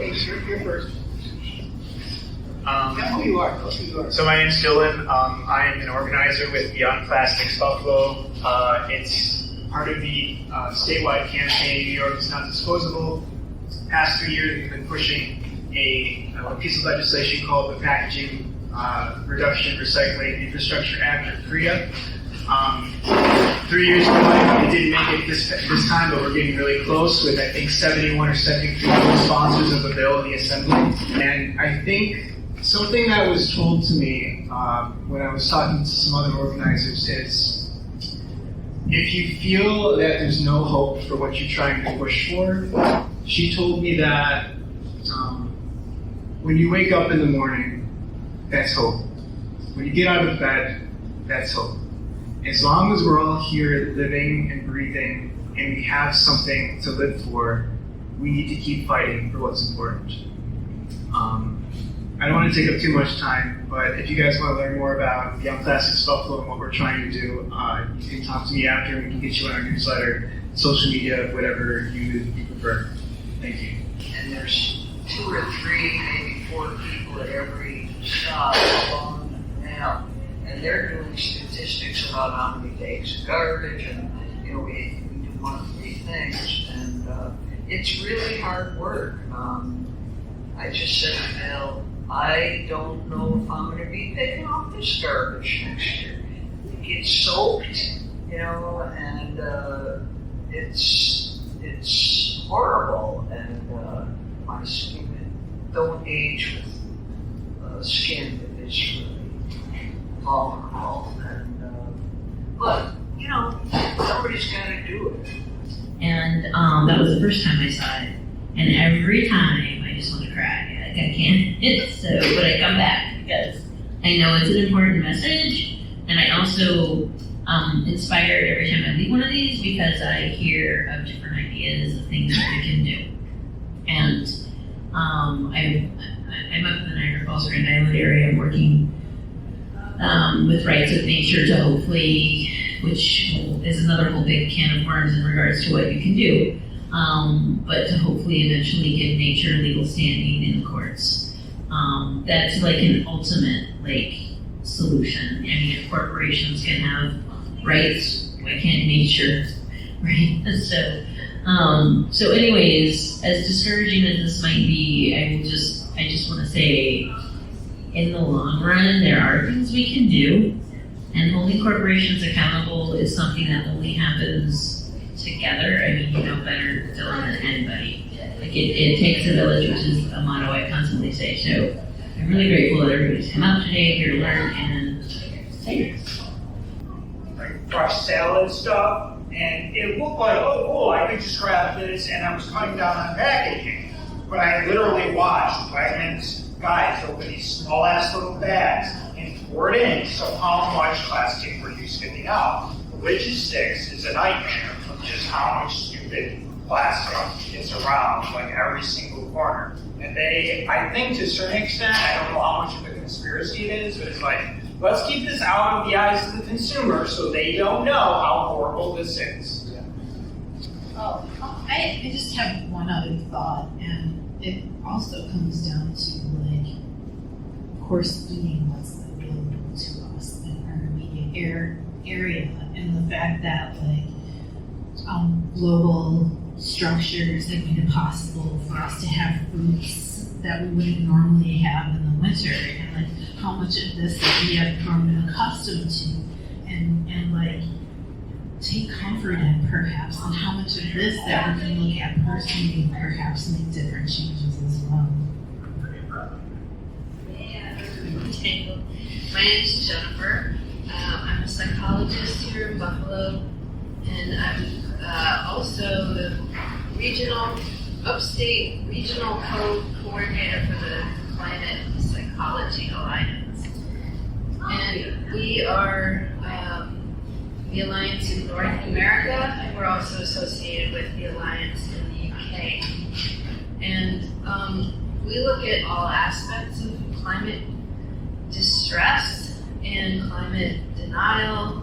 Okay, you're first. Tell who you are. So my name's Dylan. I am an organizer with Beyond Plastics Buffalo. It's part of the statewide campaign, New York is not disposable. The past 3 years, we've been pushing a piece of legislation called the Packaging Reduction Recycling Infrastructure Act, or PREA. 3 years ago, it didn't make it this time, but we're getting really close with, I think, 71 or 73 sponsors of the bill in the Assembly. And I think something that was told to me when I was talking to some other organizers is, if you feel that there's no hope for what you're trying to push for, she told me that when you wake up in the morning, that's hope. When you get out of bed, that's hope. As long as we're all here living and breathing and we have something to live for, we need to keep fighting for what's important. I don't want to take up too much time, but if you guys want to learn more about Beyond Plastics Buffalo and what we're trying to do, you can talk to me after, and we can get you on our newsletter, social media, whatever you prefer. Thank you. And there's 2 or 3, maybe 4 people at every shop along now, and they're doing statistics about how many days of garbage, and we do 1 of 3 things, and it's really hard work. I just said to Bill, I don't know if I'm going to be picking up this garbage next year. It gets soaked, and it's horrible, and my skin don't age with skin that is really vulnerable, and but somebody's got to do it. And that was the first time I saw it, and every time I just want to cry. I can't. But I come back because I know it's an important message, and I also inspired every time I leave one of these because I hear of different ideas of things that we can do. And I'm up in the Niagara Falls, Grand Island area. I'm working with Rights of Nature to hopefully, which is another whole big can of worms in regards to what you can do. But to hopefully eventually give nature legal standing in the courts. That's like an ultimate solution. I mean, if corporations can have rights, why can't nature, right? So anyways, as discouraging as this might be, I just want to say, in the long run, there are things we can do, and holding corporations accountable is something that only happens together. I mean, better, Dylan, than anybody. It takes a village, which is a motto I constantly say. So I'm really grateful that everybody's come out today here to learn and say fresh salad stuff, and it looked like, oh, cool, I could just grab this, and I was cutting down on packaging. But I literally watched Wegmans guys open these small-ass little bags and pour it in. So how much plastic were you spitting out? Logistics is a nightmare. Just how much stupid plastic is around, every single corner. And I think to a certain extent, I don't know how much of a conspiracy it is, but it's let's keep this out of the eyes of the consumer so they don't know how horrible this is. Yeah. Oh, I just have one other thought, and it also comes down to, of course, eating what's available to us in our immediate area, and the fact that, global structures have made it possible for us to have fruits that we wouldn't normally have in the winter, and how much of this that we have grown accustomed to, and take comfort in perhaps, and how much of this that we can look at personally and perhaps make different changes as well. My name is Jennifer. I'm a psychologist here in Buffalo, and I'm also the upstate regional co-coordinator for the Climate Psychology Alliance. And we are the Alliance in North America, and we're also associated with the Alliance in the UK. And we look at all aspects of climate distress and climate denial.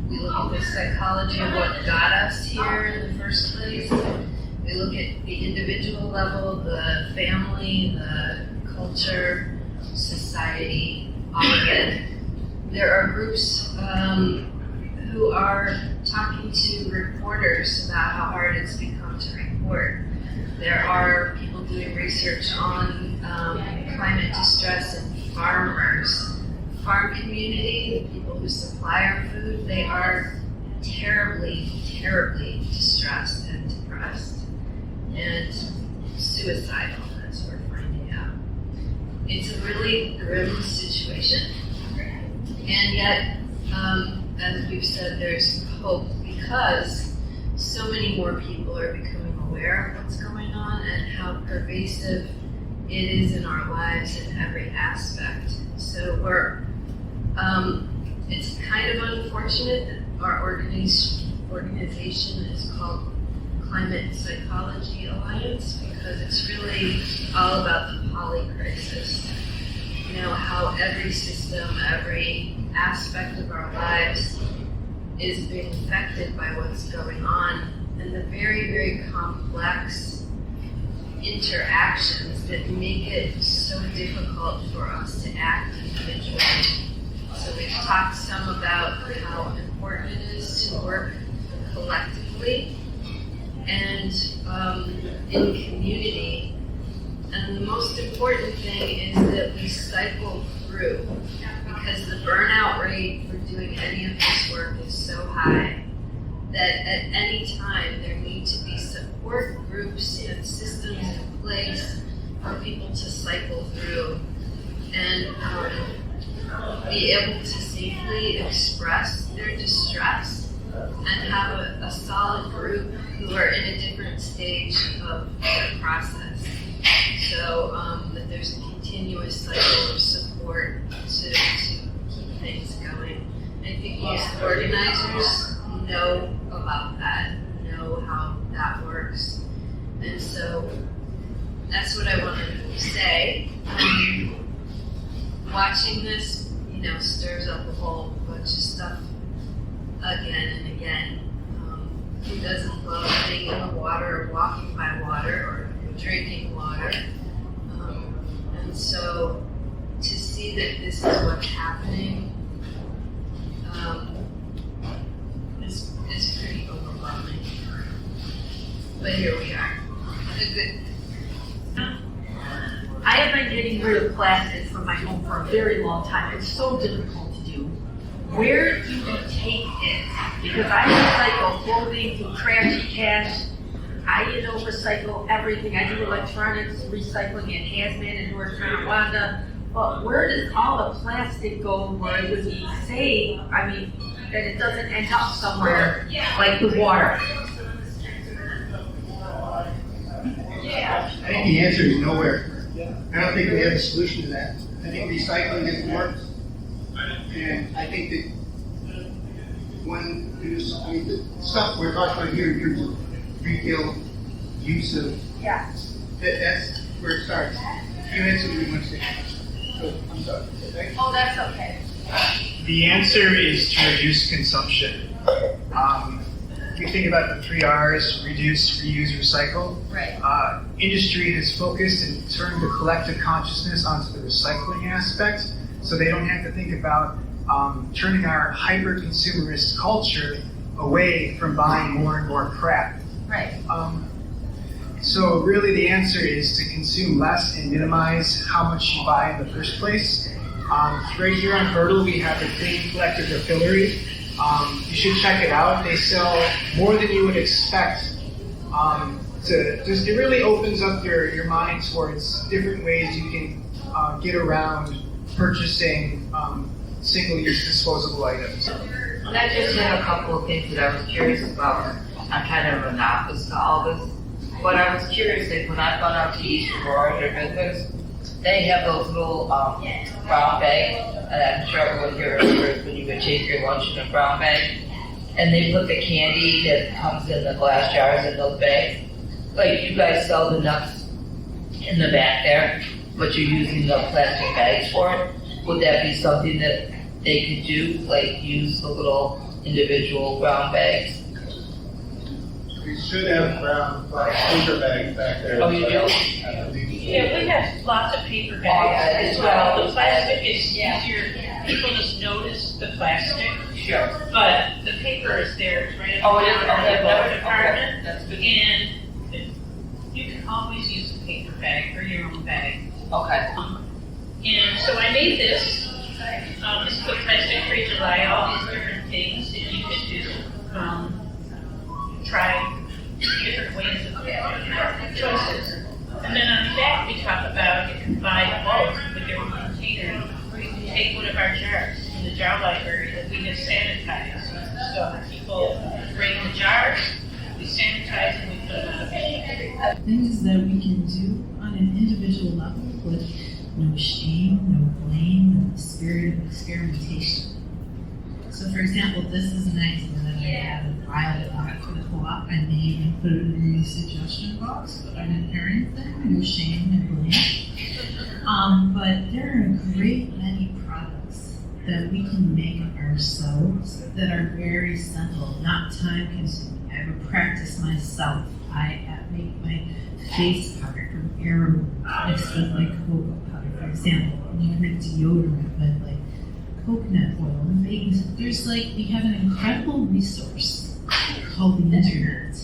We look at the psychology of what got us here in the first place. We look at the individual level, people, the family, the culture, society, all of it. There are groups who are talking to reporters about how hard it's become to report. There are people doing research on climate distress and farmers. Farm community, the people who supply our food, they are terribly, terribly distressed and depressed and suicidal, as we're finding out. It's a really grim situation, and yet, as we've said, there's hope because so many more people are becoming aware of what's going on and how pervasive it is in our lives in every aspect. So it's kind of unfortunate that our organization is called Climate Psychology Alliance because it's really all about the poly crisis. You know, how every system, every aspect of our lives is being affected by what's going on, and the very, very complex interactions that make it so difficult for us to act individually. So we've talked some about how important it is to work collectively and in community. And the most important thing is that we cycle through, because the burnout rate for doing any of this work is so high that at any time there need to be support groups and systems in place for people to cycle through and be able to safely express their distress and have a solid group who are in a different stage of their process. So that there's a continuous cycle of support to keep things going. I think most organizers know about that, know how that works. And so that's what I wanted to say. Watching this, stirs up a whole bunch of stuff again and again. Who doesn't love being in the water or walking by water or drinking water? And so to see that this is what's happening is pretty overwhelming. But here we are. I have been getting rid of plastic from my home for a very long time. It's so difficult to do. Where do you take it? Because I recycle clothing through trashy cash. I recycle everything. I do electronics recycling and hazmat in North Carolina. But where does all the plastic go where it would be safe? I mean, that it doesn't end up somewhere like the water. I think the answer is nowhere. I don't think we have a solution to that. I think recycling is works. And I think that the stuff we're talking about here in terms of retail use of, that's where it starts. You answered me once again. So I'm sorry. Oh, that's okay. The answer is to reduce consumption. We think about the 3 R's: reduce, reuse, recycle. Right. Industry has focused and turned the collective consciousness onto the recycling aspect, so they don't have to think about turning our hyper-consumerist culture away from buying more and more crap. Right. So really the answer is to consume less and minimize how much you buy in the first place. Right here on Hertel, we have a big collective refillery. You should check it out. They sell more than you would expect. It really opens up your mind towards different ways you can get around purchasing single-use disposable items. I just had a couple of things that I was curious about. I'm kind of a novice to all this, but I was curious that when I've gone out to East Aurora, their business, they have those little brown bags, and I'm sure everyone here remembers when you would take your lunch in a brown bag, and they put the candy that comes in the glass jars in those bags. Like, you guys sell the nuts in the back there, but you're using the plastic bags for it. Would that be something that they could do, like use the little individual brown bags? We should have brown paper bags back there. Oh, you do? I believe. Yeah, we have lots of paper bags as well. The plastic is easier, people just notice the plastic, Sure. but the paper is there, it's right at the Oh, it is? counter Okay, of the okay, department. that's good. And you can always use a paper bag or your own bag. Okay. And so I made this. This is a plastic-free July, all these different things that you could do. Try different ways of choices. And then on the back, we talk about you can buy bulk with your own container. Or you can take one of our jars in the jar library that we have sanitized. So people bring the jars, we sanitize and we put them out. Things that we can do on an individual level with no shame, no blame, and the spirit of experimentation. So for example, this is an idea that I had a while back for the co-op. I may even put it in the suggestion box, but I didn't hear anything, no shame and blame. But there are a great many products that we can make ourselves that are very simple, not time consuming. I have a practice myself. I make my face powder from arrowroot mixed with like cocoa powder, for example. You can make deodorant with like coconut oil and baking soda. There's like, we have an incredible resource called the internet,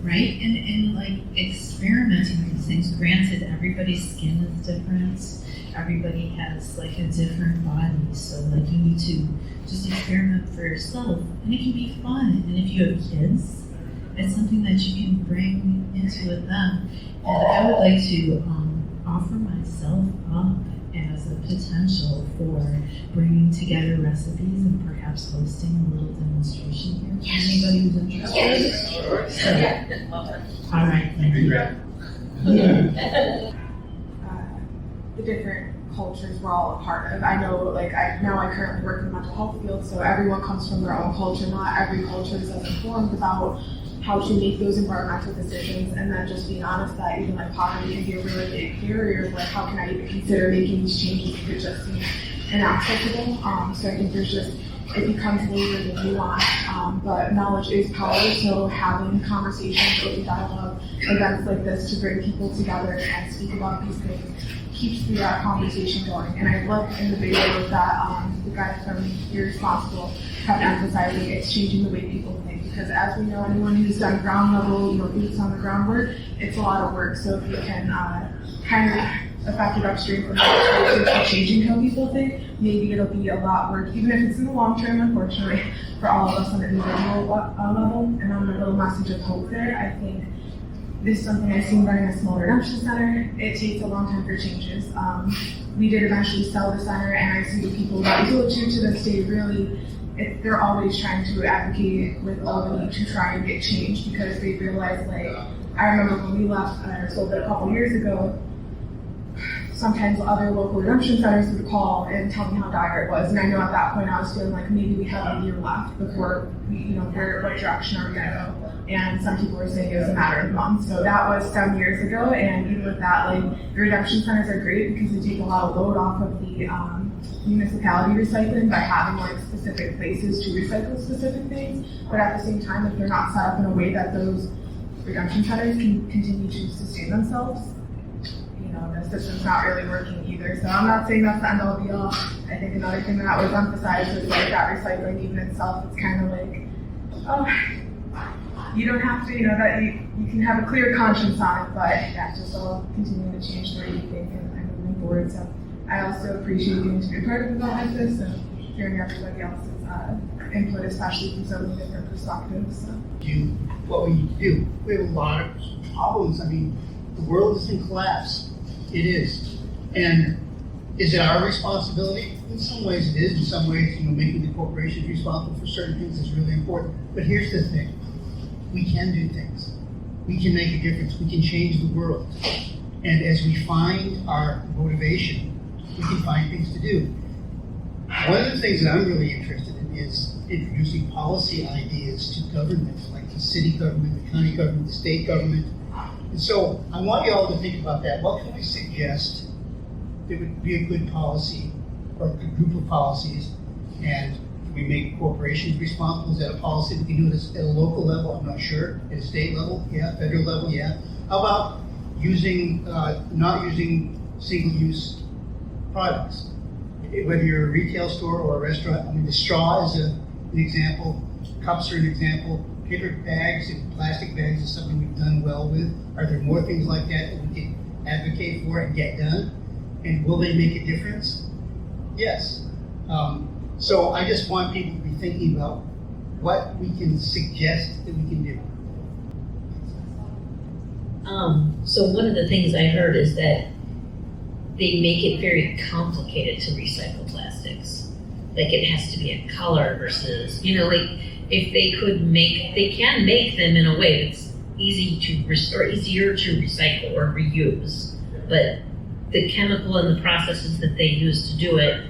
right? And like experimenting with these things. Granted, everybody's skin is different. Everybody has like a different body. So like you need to just experiment for yourself. And it can be fun. And if you have kids, it's something that you can bring into with them. And I would like to offer myself up as a potential for bringing together recipes and perhaps hosting a little demonstration here for anybody who's interested. So, all right, thank you. The different cultures we're all a part of. I know, like, I currently work in the mental health field, so everyone comes from their own culture. Not every culture is as informed about how to make those environmental decisions, and then just being honest that even like poverty can be a really big barrier. Like, how can I even consider making these changes if it just seems inaccessible? So I think there's just, it becomes layered and nuanced, but knowledge is power, so having conversations, open dialogue, events like this to bring people together and speak about these things keeps that conversation going. And I love in the video that the guy from Irresponsible kept emphasizing it's changing the way people think, because as we know, anyone who's done ground level, boots on the ground work, it's a lot of work. So if you can kind of affect it upstream from the changing how people think, maybe it'll be a lot work, even if it's in the long term, unfortunately, for all of us on an individual level. And on the little message of hope there, I think this is something I've seen running a small redemption center. It takes a long time for changes. We did eventually sell the center, and I see the people that we go to this day really, they're always trying to advocate with Albany to try and get change, because they realize, like, I remember when we left and I sold it a couple years ago, sometimes other local redemption centers would call and tell me how dire it was. And I know at that point I was feeling like maybe we have a year left before we, what direction are we gonna go? And some people were saying it was a matter of months. So that was some years ago. And even with that, like, the redemption centers are great because they take a lot of load off of the municipality recycling by having like specific places to recycle specific things. But at the same time, if they're not set up in a way that those redemption centers can continue to sustain themselves, the system's not really working either. So I'm not saying that's the end all be all. I think another thing that was emphasized was like that recycling even itself. It's kind of like, you don't have to, that you can have a clear conscience on it, but that just all continuing to change the way you think and moving forward. So I also appreciate getting to be a part of an event like this and hearing everybody else's input, especially from so many different perspectives. So. What we do, we have a lot of problems. I mean, the world is in collapse. It is. And is it our responsibility? In some ways it is. In some ways, making the corporations responsible for certain things is really important. But here's the thing. We can do things. We can make a difference. We can change the world. And as we find our motivation, we can find things to do. One of the things that I'm really interested in is introducing policy ideas to government, like the city government, the county government, the state government. And so I want you all to think about that. What can we suggest that would be a good policy or a good group of policies? And Can we make corporations responsible? Is that a policy we can do at a local level? I'm not sure. At a state level, yeah. Federal level, yeah. How about using, not using single-use products? Whether you're a retail store or a restaurant, I mean, the straw is an example, cups are an example, paper bags and plastic bags is something we've done well with. Are there more things like that that we can advocate for and get done? And will they make a difference? Yes. So I just want people to be thinking about what we can suggest that we can do. So one of the things I heard is that they make it very complicated to recycle plastics. Like it has to be a color versus, like if they can make them in a way that's easier to recycle or reuse, but the chemical and the processes that they use to do it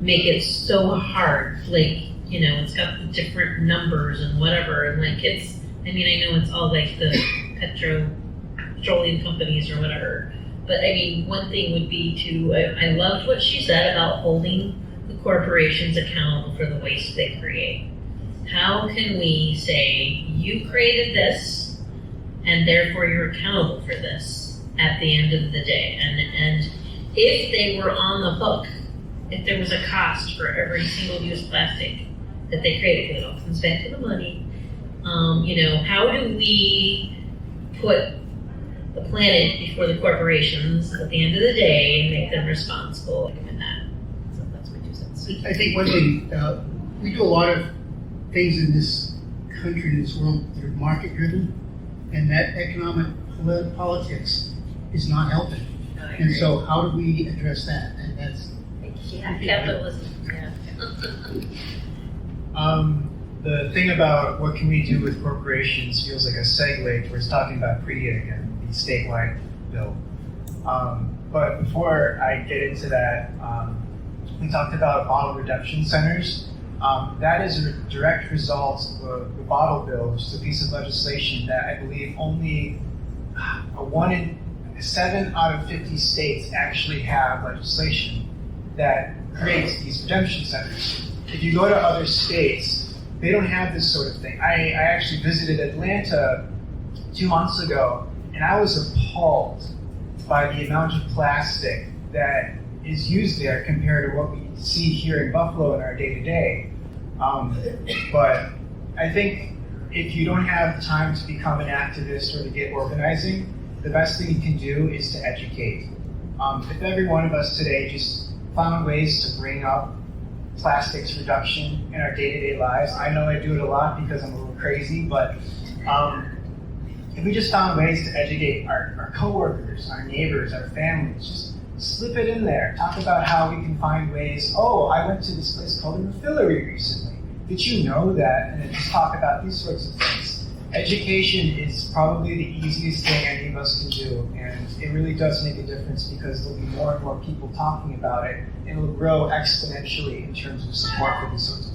make it so hard. Like, it's got the different numbers and whatever, and like I know it's all like the petroleum companies or whatever. But I mean, one thing would be I loved what she said about holding the corporations accountable for the waste they create. How can we say, you created this, and therefore you're accountable for this at the end of the day? And if they were on the hook, if there was a cost for every single-use plastic that they created, because it all comes back to the money, how do we put the planet before the corporations at the end of the day and make them responsible in that? So that's my 2 cents. I think one thing, we do a lot of things in this country, in this world, that are market driven, and that economic politics is not helping. And so how do we address that? And that's Capitalism. Yeah. The thing about what can we do with corporations feels like a segue towards talking about PREA again, the statewide bill. But before I get into that, we talked about bottle redemption centers. That is a direct result of the bottle bill, which is a piece of legislation that I believe only 1 in 7 out of 50 states actually have legislation that creates these redemption centers. If you go to other states, they don't have this sort of thing. I actually visited Atlanta 2 months ago, and I was appalled by the amount of plastic that is used there compared to what we see here in Buffalo in our day-to-day. But I think if you don't have the time to become an activist or to get organizing, the best thing you can do is to educate. If every one of us today just found ways to bring up plastics reduction in our day-to-day lives, I know I do it a lot because I'm a little crazy, but if we just found ways to educate our coworkers, our neighbors, our families, just slip it in there. Talk about how we can find ways. Oh, I went to this place called the Refillery recently. Did you know that? And then just talk about these sorts of things. Education is probably the easiest thing any of us can do, and it really does make a difference because there'll be more and more people talking about it, and it'll grow exponentially in terms of support for these sorts of